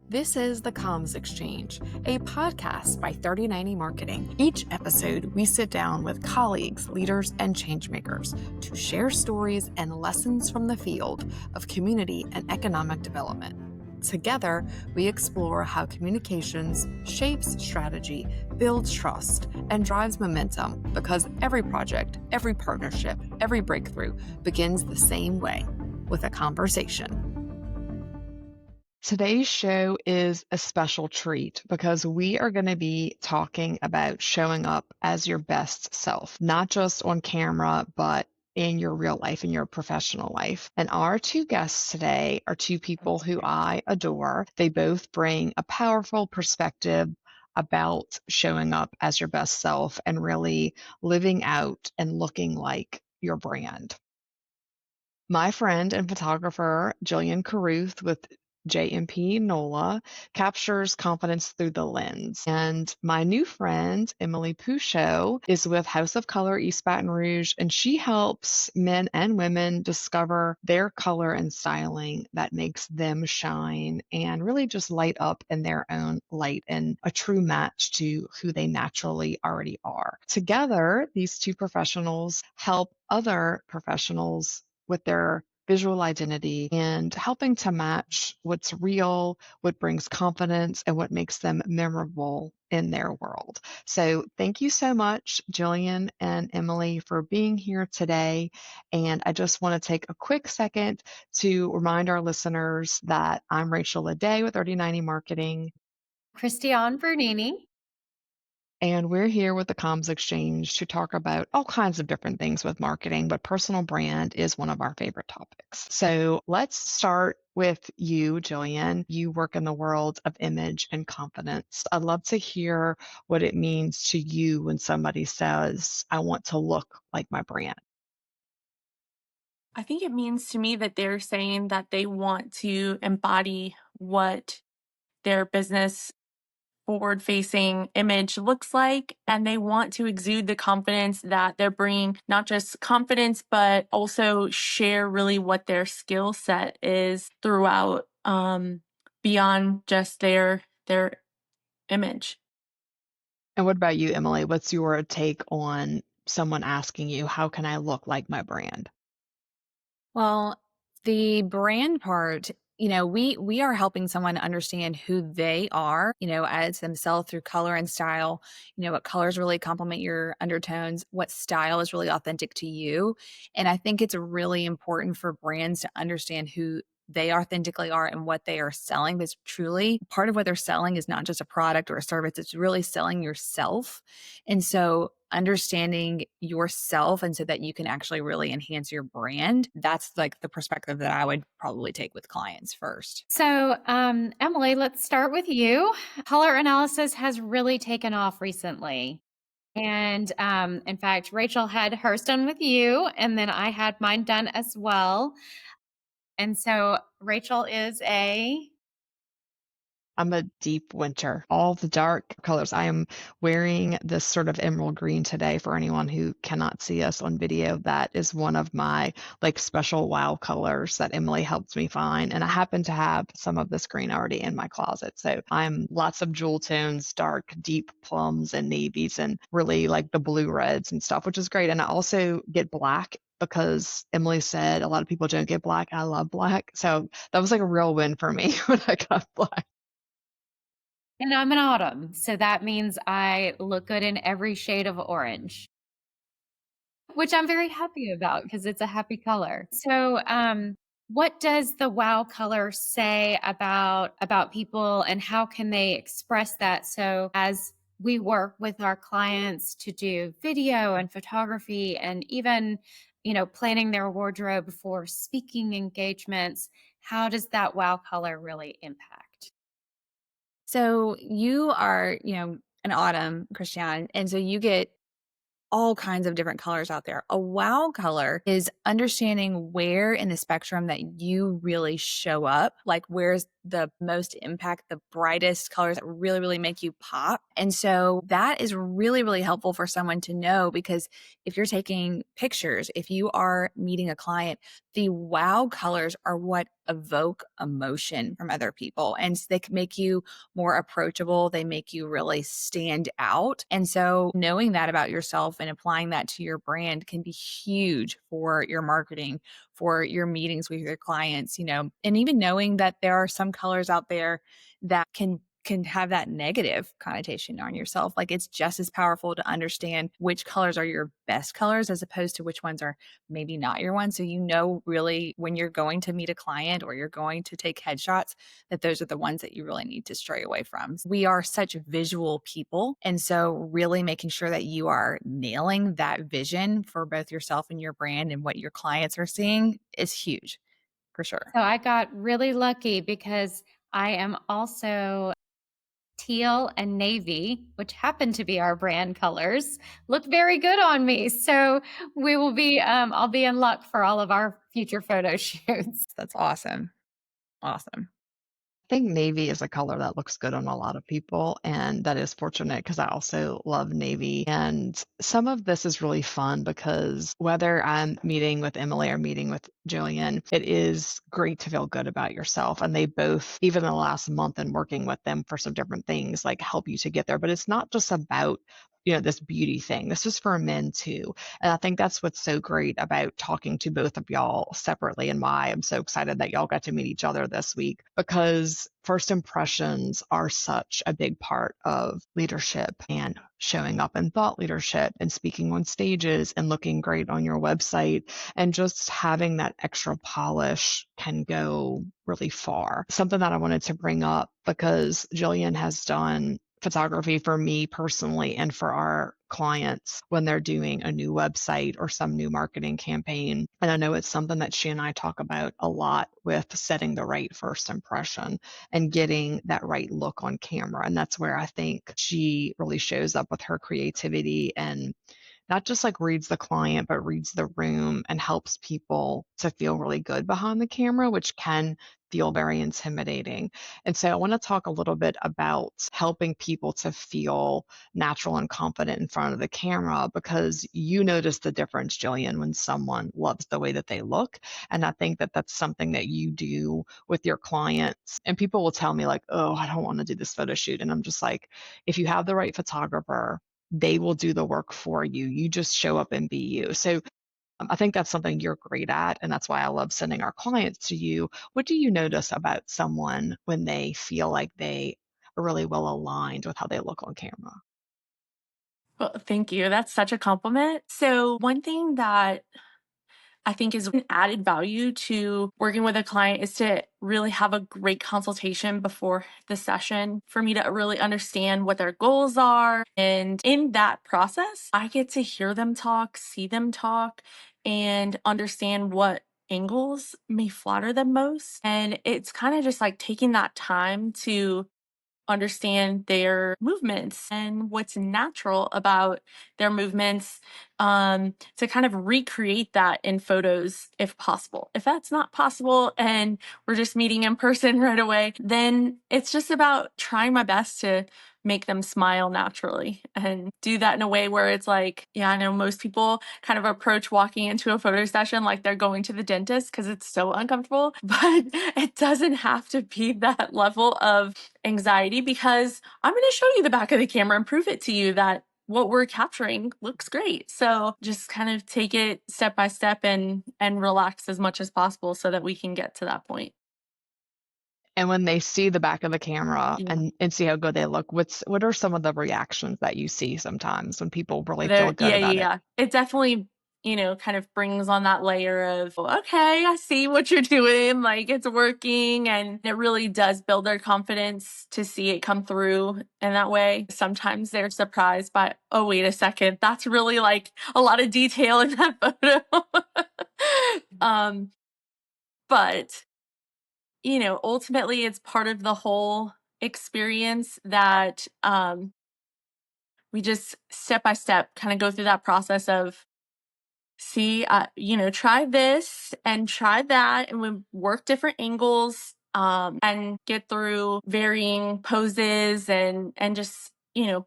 This is The Comms Exchange, a podcast by 3090 Marketing. Each episode, we sit down with colleagues, leaders, and changemakers to share stories and lessons from the field of community and economic development. Together, we explore how communications shapes strategy, builds trust, and drives momentum because every project, every partnership, every breakthrough begins the same way, with a conversation. Today's show is a special treat because we are going to be talking about showing up as your best self, not just on camera, but in your real life, in your professional life. And our two guests today are two people who I adore. They both bring a powerful perspective about showing up as your best self and really living out and looking like your brand. My friend and photographer, Jillian Carruth with JMP NOLA, captures confidence through the lens. And my new friend, Emily Pourciau, is with House of Color East Baton Rouge, and she helps men and women discover their color and styling that makes them shine and really just light up in their own light and a true match to who they naturally already are. Together, these two professionals help other professionals with their visual identity and helping to match what's real, what brings confidence, and what makes them memorable in their world. So thank you so much, Jillian and Emily, for being here today. And I just want to take a quick second to remind our listeners that I'm Rachel Ledet with 3090 Marketing. Christianne Brunini. And we're here with the Comms Exchange to talk about all kinds of different things with marketing, but personal brand is one of our favorite topics. So let's start with you, Jillian. You work in the world of image and confidence. I'd love to hear what it means to you when somebody says, I want to look like my brand. I think it means to me that they're saying that they want to embody what their business forward-facing image looks like, and they want to exude the confidence that they're bringing, not just confidence, but also share really what their skill set is throughout, beyond just their image. And what about you, Emily? What's your take on someone asking you, how can I look like my brand? Well, the brand part, we are helping someone understand who they are, as themselves through color and style, what colors really complement your undertones, what style is really authentic to you. And I think it's really important for brands to understand who they authentically are and what they are selling. Because truly, part of what they're selling is not just a product or a service, it's really selling yourself. And so understanding yourself and so that you can actually really enhance your brand, that's like the perspective that I would probably take with clients first. So, Emily, let's start with you. Color analysis has really taken off recently. And in fact, Rachel had hers done with you, and then I had mine done as well. And so Rachel is I'm a deep winter, all the dark colors. I am wearing this sort of emerald green today for anyone who cannot see us on video. That is one of my like special wow colors that Emily helped me find. And I happen to have some of this green already in my closet. So I'm lots of jewel tones, dark, deep plums and navies, and really like the blue reds and stuff, which is great. And I also get black because Emily said a lot of people don't get black. I love black. So that was like a real win for me when I got black. and I'm an autumn. So that means I look good in every shade of orange, which I'm very happy about because it's a happy color. So, what does the wow color say about people, and how can they express that? So as we work with our clients to do video and photography and even, planning their wardrobe for speaking engagements, how does that wow color really impact? So you are, an autumn, Christiane. And so you get all kinds of different colors out there. A wow color is understanding where in the spectrum that you really show up, like where's the most impact, the brightest colors that really, really make you pop. And so that is really, really helpful for someone to know, because if you're taking pictures, if you are meeting a client, the wow colors are what evoke emotion from other people. And they can make you more approachable. They make you really stand out. And so knowing that about yourself and applying that to your brand can be huge for your marketing, for your meetings with your clients, and even knowing that there are some colors out there that can have that negative connotation on yourself. Like, it's just as powerful to understand which colors are your best colors as opposed to which ones are maybe not your ones. So, really when you're going to meet a client or you're going to take headshots, that those are the ones that you really need to stray away from. We are such visual people. And so really making sure that you are nailing that vision for both yourself and your brand and what your clients are seeing is huge, for sure. So I got really lucky because I am also teal and navy, which happen to be our brand colors, look very good on me. So I'll be in luck for all of our future photo shoots. That's awesome. Awesome. I think navy is a color that looks good on a lot of people, and that is fortunate because I also love navy. And some of this is really fun because whether I'm meeting with Emily or meeting with Jillian, it is great to feel good about yourself. And they both, even in the last month and working with them for some different things, like help you to get there. But it's not just about this beauty thing. This is for men too. And I think that's what's so great about talking to both of y'all separately, and why I'm so excited that y'all got to meet each other this week, because first impressions are such a big part of leadership and showing up in thought leadership and speaking on stages and looking great on your website, and just having that extra polish can go really far. Something that I wanted to bring up, because Jillian has done photography for me personally and for our clients when they're doing a new website or some new marketing campaign. And I know it's something that she and I talk about a lot, with setting the right first impression and getting that right look on camera. And that's where I think she really shows up with her creativity, and not just like reads the client, but reads the room and helps people to feel really good behind the camera, which can feel very intimidating. And so I want to talk a little bit about helping people to feel natural and confident in front of the camera, because you notice the difference, Jillian, when someone loves the way that they look. And I think that that's something that you do with your clients. And people will tell me like, oh, I don't want to do this photo shoot. And I'm just like, if you have the right photographer, they will do the work for you. You just show up and be you. So I think that's something you're great at. And that's why I love sending our clients to you. What do you notice about someone when they feel like they are really well aligned with how they look on camera? Well, thank you. That's such a compliment. So, one thing that I think is an added value to working with a client is to really have a great consultation before the session for me to really understand what their goals are. And in that process, I get to hear them talk, see them talk, and understand what angles may flatter them most. And it's kind of just like taking that time to understand their movements and what's natural about their movements, to kind of recreate that in photos if possible. If that's not possible and we're just meeting in person right away, then it's just about trying my best to make them smile naturally and do that in a way where it's like, yeah, I know most people kind of approach walking into a photo session like they're going to the dentist because it's so uncomfortable, but it doesn't have to be that level of anxiety, because I'm going to show you the back of the camera and prove it to you that what we're capturing looks great. So just kind of take it step by step and relax as much as possible so that we can get to that point. And when they see the back of the camera Yeah. and see how good they look, what are some of the reactions that you see sometimes when people really feel There, good yeah, yeah, about it? yeah. It definitely, kind of brings on that layer of, okay, I see what you're doing. Like, it's working. And it really does build their confidence to see it come through in that way. Sometimes they're surprised by, oh, wait a second, that's really like a lot of detail in that photo. um, but, ultimately it's part of the whole experience that, we just step by step kind of go through that process of, see, try this and try that, and we work different angles, and get through varying poses and just,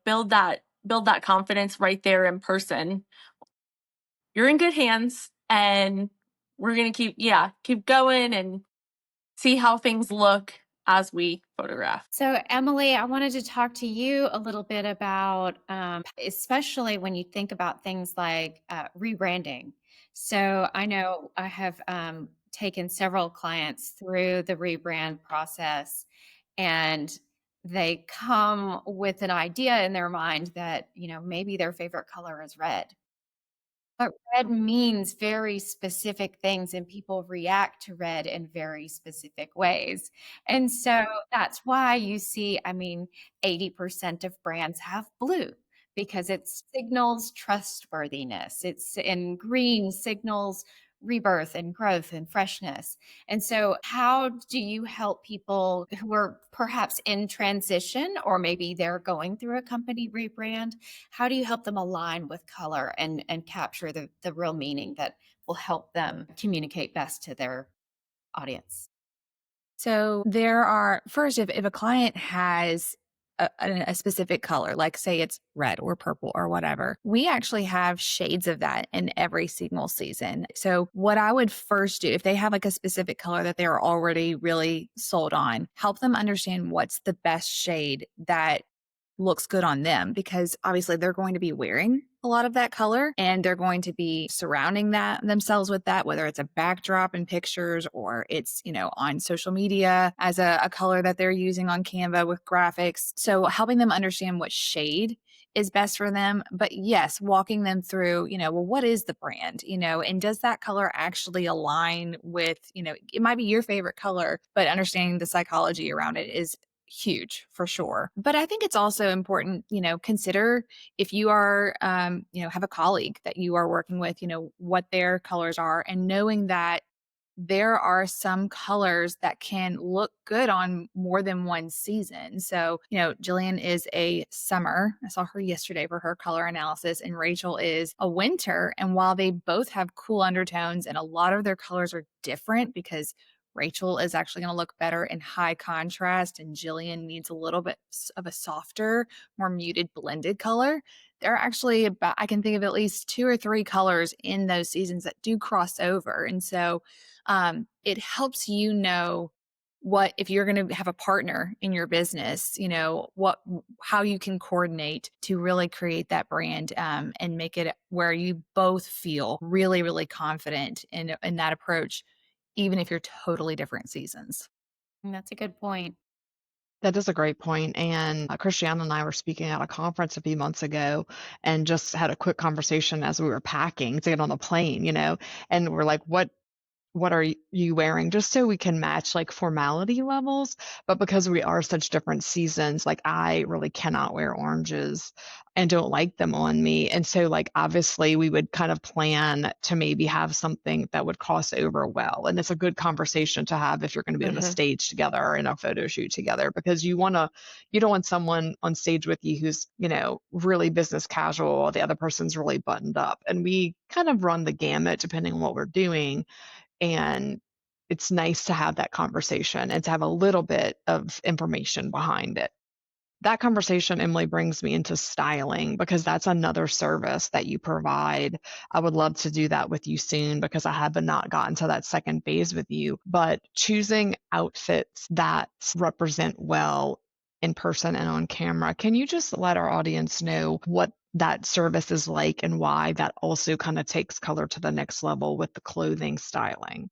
build that confidence right there in person. You're in good hands, and we're going to keep going and see how things look as we photograph. So, Emily, I wanted to talk to you a little bit about, especially when you think about things like rebranding. So, I know I have taken several clients through the rebrand process, and they come with an idea in their mind that, maybe their favorite color is red. But red means very specific things, and people react to red in very specific ways. And so that's why you see, 80% of brands have blue because it signals trustworthiness. And green signals rebirth and growth and freshness. And so, how do you help people who are perhaps in transition, or maybe they're going through a company rebrand? How do you help them align with color and capture the real meaning that will help them communicate best to their audience? So there are first, if a client has a specific color, like say it's red or purple or whatever, we actually have shades of that in every single season. So what I would first do, if they have like a specific color that they're already really sold on, help them understand what's the best shade that looks good on them, because obviously they're going to be wearing a lot of that color and they're going to be surrounding that themselves with that, whether it's a backdrop in pictures or it's, on social media as a color that they're using on Canva with graphics. So helping them understand what shade is best for them. But yes, walking them through, well, what is the brand, and does that color actually align with, it might be your favorite color, but understanding the psychology around it is huge for sure. But I think it's also important, consider if you are, have a colleague that you are working with, what their colors are, and knowing that there are some colors that can look good on more than one season. So, Jillian is a summer. I saw her yesterday for her color analysis, and Rachel is a winter. And while they both have cool undertones and a lot of their colors are different, because Rachel is actually going to look better in high contrast, and Jillian needs a little bit of a softer, more muted blended color. There are actually about, I can think of at least two or three colors in those seasons that do cross over. And so it helps what, if you're going to have a partner in your business, how you can coordinate to really create that brand, and make it where you both feel really, really confident in that approach, even if you're totally different seasons. And that's a good point. That is a great point. And Christiane and I were speaking at a conference a few months ago and just had a quick conversation as we were packing to get on the plane, and we're like, what are you wearing, just so we can match like formality levels. But because we are such different seasons, like I really cannot wear oranges and don't like them on me. And so like obviously we would kind of plan to maybe have something that would cross over well. And it's a good conversation to have if you're going to be on a Mhm. stage together or in a photo shoot together, because you don't want someone on stage with you who's, really business casual while the other person's really buttoned up. And we kind of run the gamut depending on what we're doing. And it's nice to have that conversation and to have a little bit of information behind it. That conversation, Emily, brings me into styling, because that's another service that you provide. I would love to do that with you soon, because I have not gotten to that second phase with you. But choosing outfits that represent well in person and on camera, can you just let our audience know what that service is like and why that also kind of takes color to the next level with the clothing styling?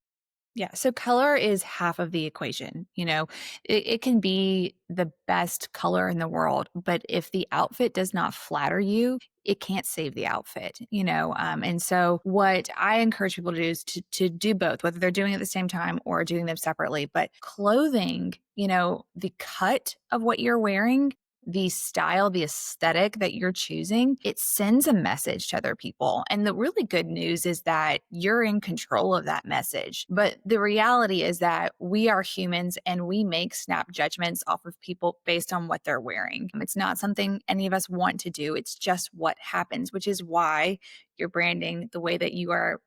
Yeah. So color is half of the equation. It can be the best color in the world, but if the outfit does not flatter you, it can't save the outfit, And so what I encourage people to do is to do both, whether they're doing it at the same time or doing them separately. But clothing, the cut of what you're wearing, the style, the aesthetic that you're choosing, it sends a message to other people. And the really good news is that you're in control of that message. But the reality is that we are humans and we make snap judgments off of people based on what they're wearing. It's not something any of us want to do. It's just what happens, which is why your branding, the way that you are,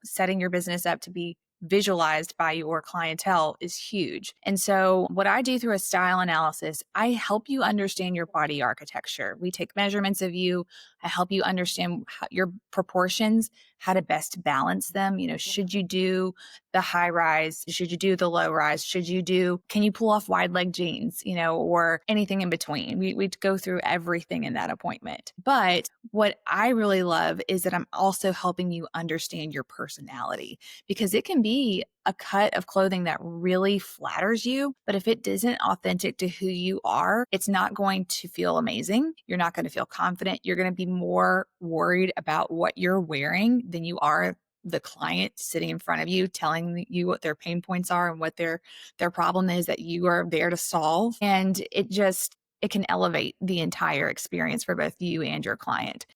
setting your business up to be visualized by your clientele is huge. And so, what I do through a style analysis, I help you understand your body architecture. We take measurements of you. I help you understand your proportions, how to best balance them. Should you do the high rise? Should you do the low rise? Can you pull off wide leg jeans, or anything in between? We go through everything in that appointment. But what I really love is that I'm also helping you understand your personality, because it can be a cut of clothing that really flatters you, but if it isn't authentic to who you are, it's not going to feel amazing. You're not going to feel confident. You're going to be more worried about what you're wearing than you are the client sitting in front of you telling you what their pain points are and what their problem is that you are there to solve. And it can elevate the entire experience for both you and your client.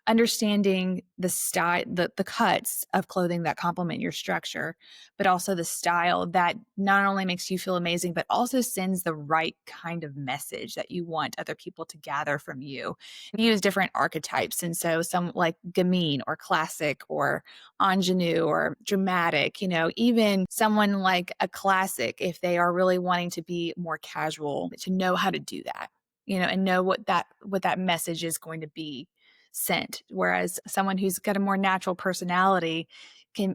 Understanding the style, the cuts of clothing that complement your structure, but also the style that not only makes you feel amazing, but also sends the right kind of message that you want other people to gather from you. We use different archetypes. And so some like gamine or classic or ingenue or dramatic, even someone like a classic, if they are really wanting to be more casual, to know how to do that, and know what that message is going to be sent. Whereas someone who's got a more natural personality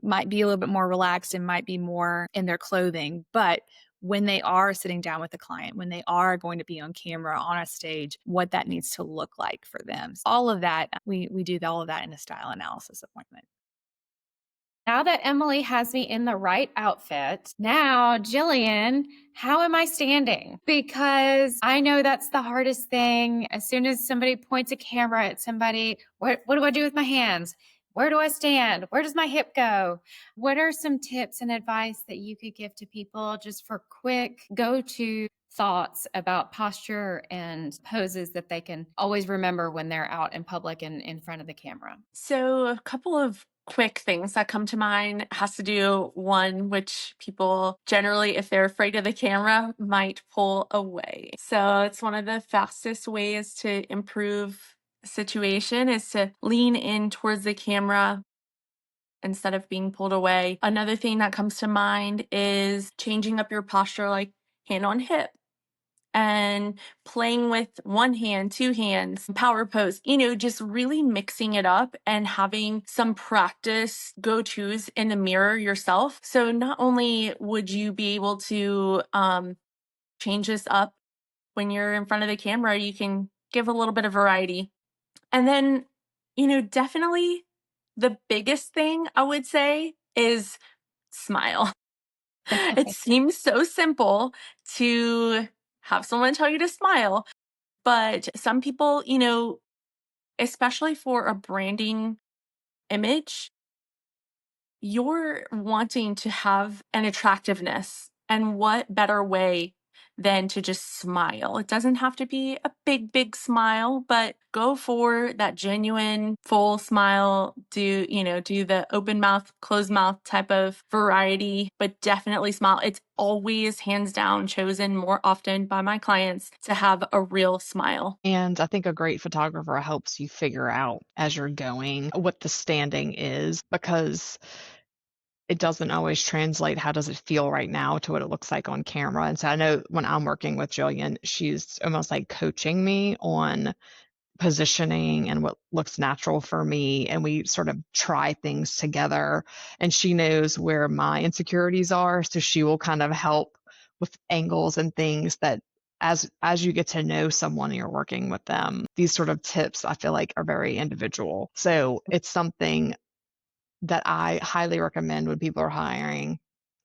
might be a little bit more relaxed and might be more in their clothing. But when they are sitting down with a client, when they are going to be on camera, on a stage, what that needs to look like for them. All of that, we do all of that in a style analysis appointment. Now that Emily has me in the right outfit, now, Jillian, how am I standing? Because I know that's the hardest thing. As soon as somebody points a camera at somebody, what do I do with my hands? Where do I stand? Where does my hip go? What are some tips and advice that you could give to people just for quick go-to thoughts about posture and poses that they can always remember when they're out in public and in front of the camera? So, a couple of quick things that come to mind has to do one, which people generally, if they're afraid of the camera, might pull away. So, it's one of the fastest ways to improve a situation is to lean in towards the camera instead of being pulled away. Another thing that comes to mind is changing up your posture, like hand on hip, and playing with one hand, two hands, power pose, just really mixing it up and having some practice go-tos in the mirror yourself. So not only would you be able to change this up when you're in front of the camera, you can give a little bit of variety. And then, definitely the biggest thing I would say is smile. It seems so simple to have someone tell you to smile, but some people, especially for a branding image, you're wanting to have an attractiveness. And what better way than to just smile? It doesn't have to be a big, big smile, but go for that genuine full smile. Do the open mouth, closed mouth type of variety, but definitely smile. It's always hands down chosen more often by my clients to have a real smile. And I think a great photographer helps you figure out as you're going what the standing is, because it doesn't always translate how does it feel right now to what it looks like on camera. And so I know when I'm working with Jillian, she's almost like coaching me on positioning and what looks natural for me, and we sort of try things together, and she knows where my insecurities are, so she will kind of help with angles and things that as you get to know someone and you're working with them, these sort of tips I feel like are very individual. So it's something that I highly recommend when people are hiring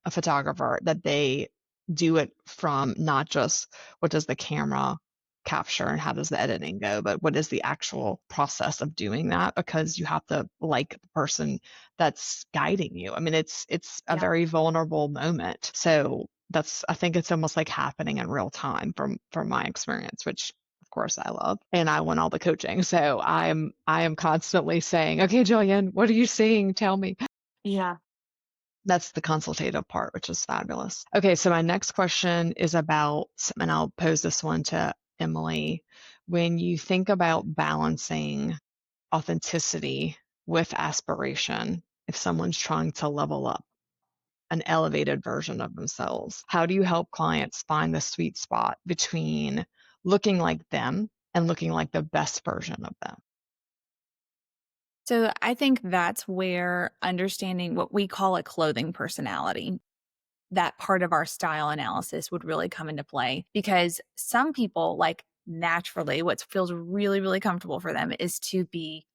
a photographer, that they do it from not just what does the camera capture and how does the editing go, but what is the actual process of doing that, because you have to like the person that's guiding you. I mean, it's a Yeah. very vulnerable moment. So I think it's almost like happening in real time from my experience, which of course I love. And I want all the coaching. So I am constantly saying, okay, Jillian, what are you seeing? Tell me. Yeah. That's the consultative part, which is fabulous. Okay, so my next question is about, and I'll pose this one to Emily. When you think about balancing authenticity with aspiration, if someone's trying to level up, an elevated version of themselves. How do you help clients find the sweet spot between looking like them and looking like the best version of them? So I think that's where understanding what we call a clothing personality, that part of our style analysis would really come into play, because some people, like, naturally what feels really, really comfortable for them is to be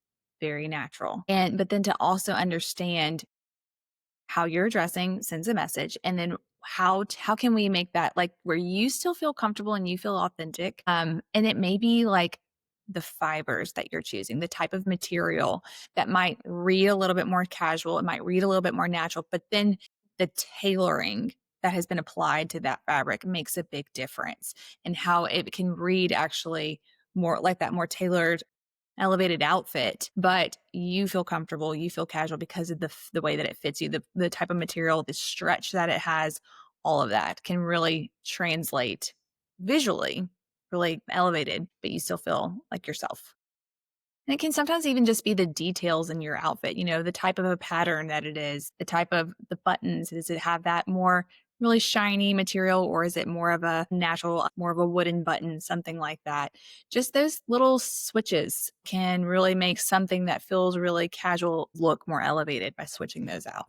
very natural. But then to also understand how you're dressing sends a message, and then how can we make that, like, where you still feel comfortable and you feel authentic, and it may be like the fibers that you're choosing, the type of material that might read a little bit more casual, it might read a little bit more natural, but then the tailoring that has been applied to that fabric makes a big difference in how it can read actually more like that more tailored elevated outfit, but you feel comfortable, you feel casual because of the way that it fits you, the type of material, the stretch that it has, all of that can really translate visually, really elevated, but you still feel like yourself. And it can sometimes even just be the details in your outfit, the type of a pattern that it is, the type of the buttons. Does it have that more really shiny material, or is it more of a natural, more of a wooden button, something like that? Just those little switches can really make something that feels really casual look more elevated by switching those out.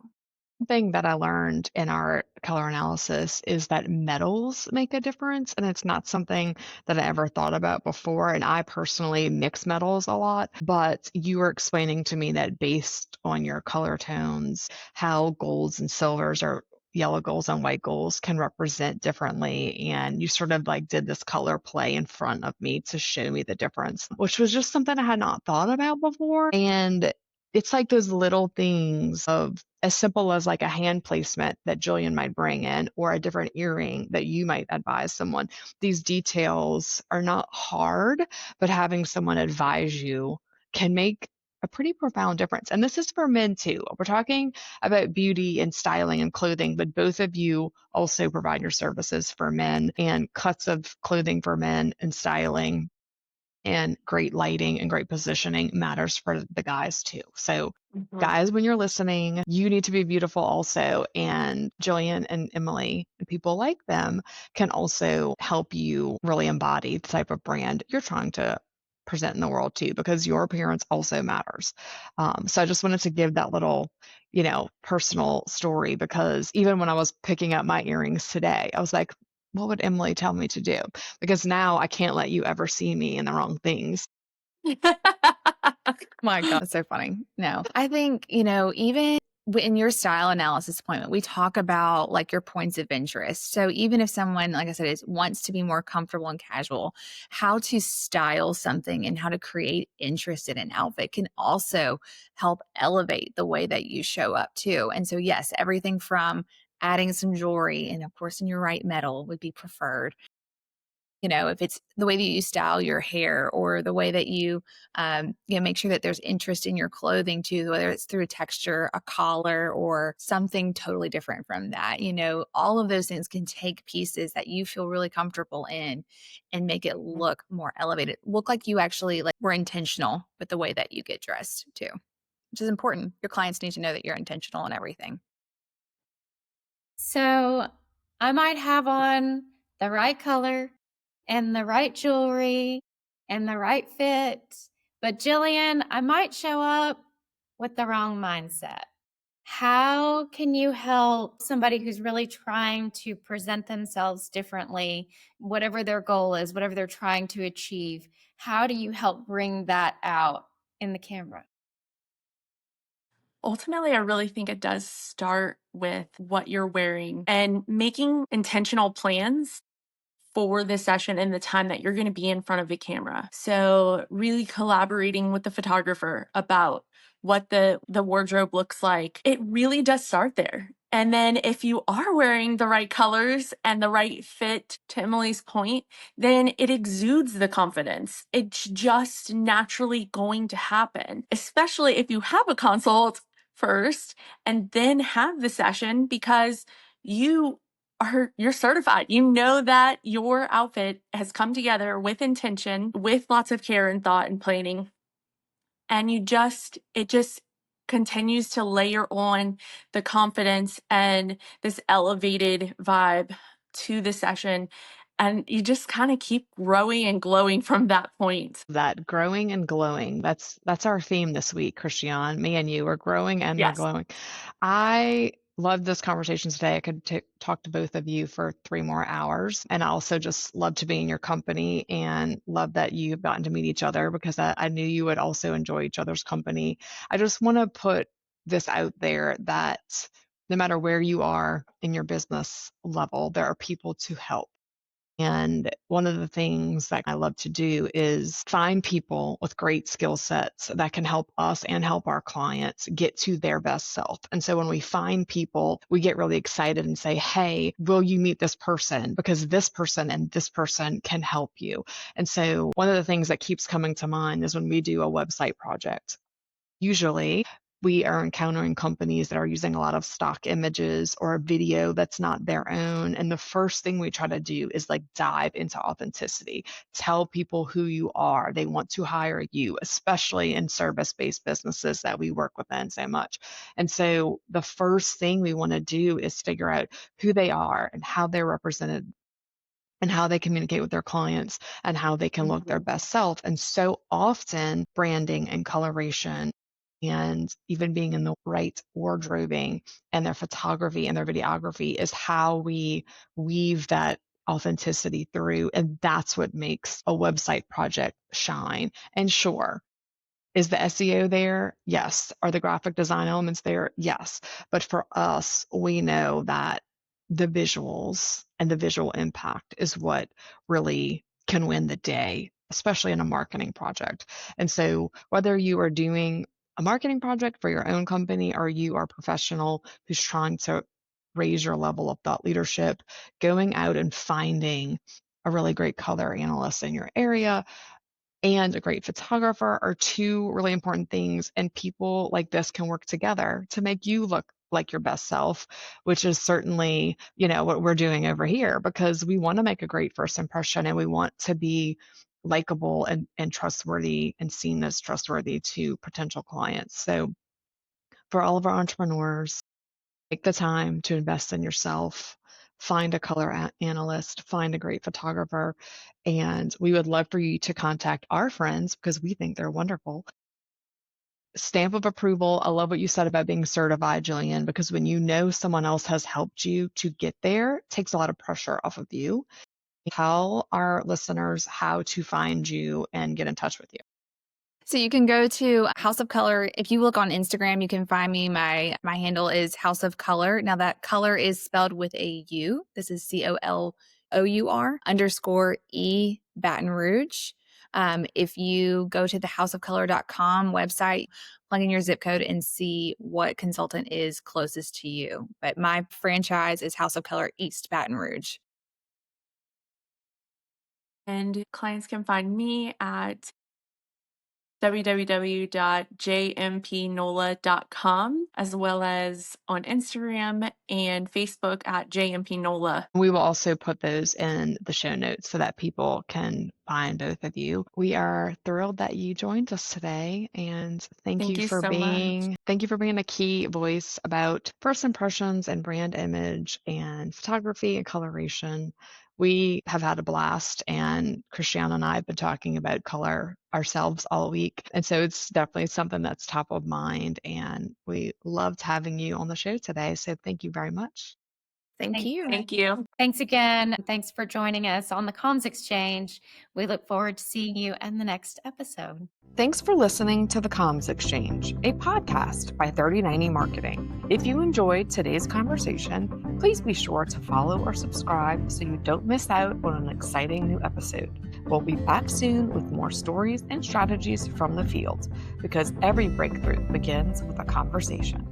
Thing that I learned in our color analysis is that metals make a difference, and it's not something that I ever thought about before. And I personally mix metals a lot, but you were explaining to me that based on your color tones, how golds and silvers or yellow golds and white golds can represent differently. And you sort of like did this color play in front of me to show me the difference, which was just something I had not thought about before. And it's like those little things of as simple as like a hand placement that Jillian might bring in or a different earring that you might advise someone. These details are not hard, but having someone advise you can make a pretty profound difference. And this is for men too. We're talking about beauty and styling and clothing, but both of you also provide your services for men and cuts of clothing for men and styling and great lighting and great positioning matters for the guys too. So, Mhm. guys, when you're listening, you need to be beautiful also. And Jillian and Emily and people like them can also help you really embody the type of brand you're trying to present in the world too, because your appearance also matters. So I just wanted to give that little, personal story because even when I was picking up my earrings today, I was like, what would Emily tell me to do? Because now I can't let you ever see me in the wrong things. My God, that's so funny. No, I think, even in your style analysis appointment, we talk about like your points of interest. So even if someone, like I said, wants to be more comfortable and casual, how to style something and how to create interest in an outfit can also help elevate the way that you show up too. And so, yes, everything from adding some jewelry and of course in your right metal would be preferred. If it's the way that you style your hair or the way that you make sure that there's interest in your clothing too, whether it's through texture, a collar, or something totally different from that. All of those things can take pieces that you feel really comfortable in and make it look more elevated, look like you actually like were intentional with the way that you get dressed too, which is important. Your clients need to know that you're intentional in everything. So I might have on the right color and the right jewelry and the right fit, but Jillian, I might show up with the wrong mindset. How can you help somebody who's really trying to present themselves differently, whatever their goal is, whatever they're trying to achieve? How do you help bring that out in the camera? Ultimately, I really think it does start with what you're wearing and making intentional plans for the session and the time that you're going to be in front of the camera. So, really collaborating with the photographer about what the wardrobe looks like. It really does start there. And then if you are wearing the right colors and the right fit, to Emily's point, then it exudes the confidence. It's just naturally going to happen, especially if you have a consult first and then have the session because you're certified. You know that your outfit has come together with intention, with lots of care and thought and planning. And it just continues to layer on the confidence and this elevated vibe to the session. And you just kind of keep growing and glowing from that point. That growing and glowing. That's our theme this week, Christiane. Me and you are growing and we're Yes. glowing. I love this conversation today. I could talk to both of you for 3 more hours. And I also just love to be in your company and love that you've gotten to meet each other because I knew you would also enjoy each other's company. I just want to put this out there that no matter where you are in your business level, there are people to help. And one of the things that I love to do is find people with great skill sets that can help us and help our clients get to their best self. And so when we find people, we get really excited and say, hey, will you meet this person? Because this person and this person can help you. And so one of the things that keeps coming to mind is when we do a website project. Usually, we are encountering companies that are using a lot of stock images or a video that's not their own. And the first thing we try to do is like dive into authenticity. Tell people who you are. They want to hire you, especially in service-based businesses that we work within so much. And so the first thing we want to do is figure out who they are and how they're represented and how they communicate with their clients and how they can look their best self. And so often branding and coloration and even being in the right wardrobing and their photography and their videography is how we weave that authenticity through. And that's what makes a website project shine. And sure, is the SEO there? Yes. Are the graphic design elements there? Yes. But for us, we know that the visuals and the visual impact is what really can win the day, especially in a marketing project. And so whether you are doing a marketing project for your own company or you are a professional who's trying to raise your level of thought leadership, going out and finding a really great color analyst in your area and a great photographer are two really important things. And people like this can work together to make you look like your best self, which is certainly, what we're doing over here because we want to make a great first impression and we want to be likable and trustworthy and seen as trustworthy to potential clients. So for all of our entrepreneurs, take the time to invest in yourself, find a color analyst, find a great photographer, and we would love for you to contact our friends because we think they're wonderful. Stamp of approval. I love what you said about being certified, Jillian, because when you know someone else has helped you to get there, it takes a lot of pressure off of you. Tell our listeners how to find you and get in touch with you. So you can go to House of Color. If you look on Instagram, you can find me. My handle is House of Color. Now that color is spelled with a U. This is COLOUR_E Baton Rouge. If you go to the houseofcolor.com website, plug in your zip code and see what consultant is closest to you. But my franchise is House of Color East Baton Rouge. And clients can find me at www.jmpnola.com, as well as on Instagram and Facebook at jmpnola. We will also put those in the show notes so that people can find both of you. We are thrilled that you joined us today and thank you for so much. thank you for being a key voice about first impressions and brand image and photography and coloration. We have had a blast, and Christiane and I have been talking about color ourselves all week. And so it's definitely something that's top of mind. And we loved having you on the show today. So thank you very much. Thank you. Thank you. Thanks again. Thanks for joining us on the Comms Exchange. We look forward to seeing you in the next episode. Thanks for listening to The Comms Exchange, a podcast by 3090 Marketing. If you enjoyed today's conversation, please be sure to follow or subscribe so you don't miss out on an exciting new episode. We'll be back soon with more stories and strategies from the field, because every breakthrough begins with a conversation.